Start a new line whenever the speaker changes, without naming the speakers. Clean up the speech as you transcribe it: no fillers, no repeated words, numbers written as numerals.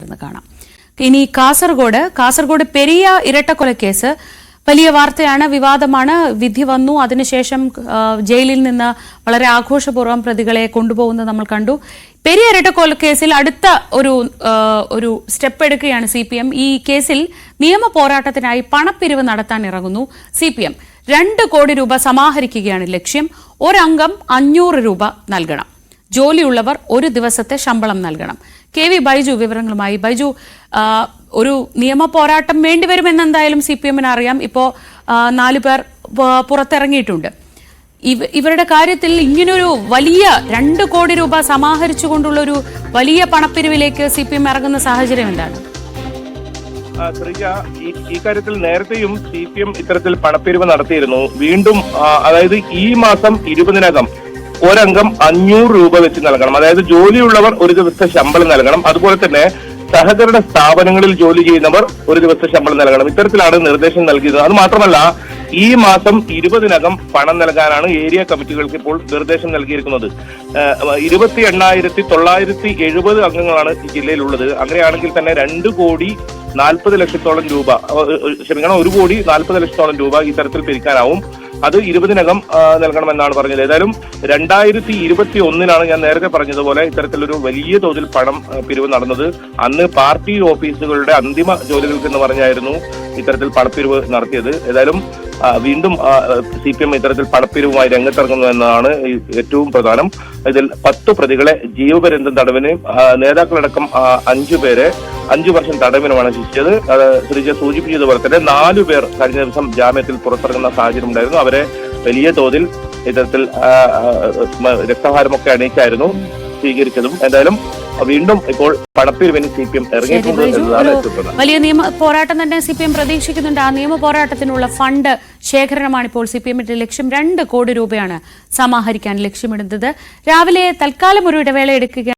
ചേർന്ന് കാണാം. ഇനി കാസർഗോഡ് പെരിയ ഇരട്ടക്കൊലക്കേസ് വലിയ വാർത്തയാണ്, വിവാദമാണ്. വിധി വന്നു, അതിനുശേഷം ജയിലിൽ നിന്ന് വളരെ ആഘോഷപൂർവ്വം പ്രതികളെ കൊണ്ടുപോകുന്നത് നമ്മൾ കണ്ടു. പെരിയ ഇരട്ടക്കൊലക്കേസിൽ അടുത്ത ഒരു സ്റ്റെപ്പ് എടുക്കുകയാണ് CPM. ഈ കേസിൽ നിയമ പോരാട്ടത്തിനായി പണപ്പിരിവ് നടത്താൻ ഇറങ്ങുന്നു CPM. 2 കോടി രൂപ സമാഹരിക്കുകയാണ് ലക്ഷ്യം. ഒരംഗം 500 രൂപ നൽകണം. ജോലിയുള്ളവർ 1 ദിവസത്തെ ശമ്പളം നൽകണം. KV ബൈജു വിവരങ്ങളുമായി. ബൈജു, ഒരു നിയമ പോരാട്ടം വേണ്ടിവരുമെന്ന് എന്തായാലും CPM-ന് അറിയാം. ഇപ്പോൾ 4 പേർ പുറത്തിറങ്ങിയിട്ടുണ്ട്. ഇവരുടെ കാര്യത്തിൽ ഇങ്ങനൊരു വലിയ 2 കോടി രൂപ സമാഹരിച്ചുകൊണ്ടുള്ള ഒരു വലിയ പണപ്പിരിവിലേക്ക് CPM ഇറങ്ങുന്ന സാഹചര്യം എന്താണ്?
ഈ കാര്യത്തിൽ നേരത്തെയും CPM ഇത്തരത്തിൽ പണപ്പിരിവ് നടത്തിയിരുന്നു. വീണ്ടും അതായത് ഈ മാസം 20-നകം ഒരംഗം 500 രൂപ വെച്ച് നൽകണം. അതായത് ജോലിയുള്ളവർ 1 ദിവസത്തെ ശമ്പളം നൽകണം. അതുപോലെ തന്നെ സഹകരണ സ്ഥാപനങ്ങളിൽ ജോലി ചെയ്യുന്നവർ 1 ദിവസത്തെ ശമ്പളം നൽകണം. ഇത്തരത്തിലാണ് നിർദ്ദേശം നൽകിയത്. അത് മാത്രമല്ല, ഈ മാസം 20-നകം പണം നൽകാനാണ് ഏരിയ കമ്മിറ്റികൾക്ക് ഇപ്പോൾ നിർദ്ദേശം നൽകിയിരിക്കുന്നത്. 28,970 അംഗങ്ങളാണ് ഈ ജില്ലയിലുള്ളത്. അങ്ങനെയാണെങ്കിൽ തന്നെ 2 കോടി 40 ലക്ഷത്തോളം രൂപ, 1 കോടി 40 ലക്ഷത്തോളം രൂപ ഇത്തരത്തിൽ പിരിക്കാനാവും. അത് 20-നകം നൽകണമെന്നാണ് പറഞ്ഞത്. ഏതായാലും 2021-നാണ് ഞാൻ നേരത്തെ പറഞ്ഞതുപോലെ ഇത്തരത്തിലൊരു വലിയ തോതിൽ പണം പിരിവ് നടന്നത്. അന്ന് പാർട്ടി ഓഫീസുകളുടെ അന്തിമ ജോലികൾക്ക് എന്ന് പറഞ്ഞായിരുന്നു ഇത്തരത്തിൽ പണപ്പിരിവ് നടത്തിയത്. ഏതായാലും വീണ്ടും CPM ഇത്തരത്തിൽ പണപ്പിരിവുമായി രംഗത്തിറങ്ങുന്നു എന്നതാണ് ഏറ്റവും പ്രധാനം. ഇതിൽ 10 പ്രതികളെ ജീവപര്യന്തം തടവിന്, നേതാക്കളടക്കം 5 പേരെ 5 വർഷം തടവിനുമാണ് ശിക്ഷിച്ചത്. ശ്രീജ സൂചിപ്പിച്ചതുപോലെ തന്നെ 4 പേർ കഴിഞ്ഞ ദിവസം ജാമ്യത്തിൽ പുറത്തിറങ്ങുന്ന സാഹചര്യം ഉണ്ടായിരുന്നു. അവരെ വലിയ തോതിൽ ഇത്തരത്തിൽ രക്തഹാരമൊക്കെ അണിയിച്ചായിരുന്നു സ്വീകരിച്ചതും. എന്തായാലും വീണ്ടും ഇപ്പോൾ പണപ്പിരിവിന് CPM ഇറങ്ങിയിട്ടുണ്ട് എന്നതാണ്.
വലിയ നിയമ പോരാട്ടം തന്നെ CPM പ്രതീക്ഷിക്കുന്നുണ്ട്. ആ നിയമ പോരാട്ടത്തിനുള്ള ഫണ്ട് ശേഖരണമാണ് ഇപ്പോൾ CPM-ന്റെ ലക്ഷ്യം. 2 കോടി രൂപയാണ് സമാഹരിക്കാൻ ലക്ഷ്യമിടുന്നത്. രാവിലെ തൽക്കാലം ഒരു ഇടവേള എടുക്കുക.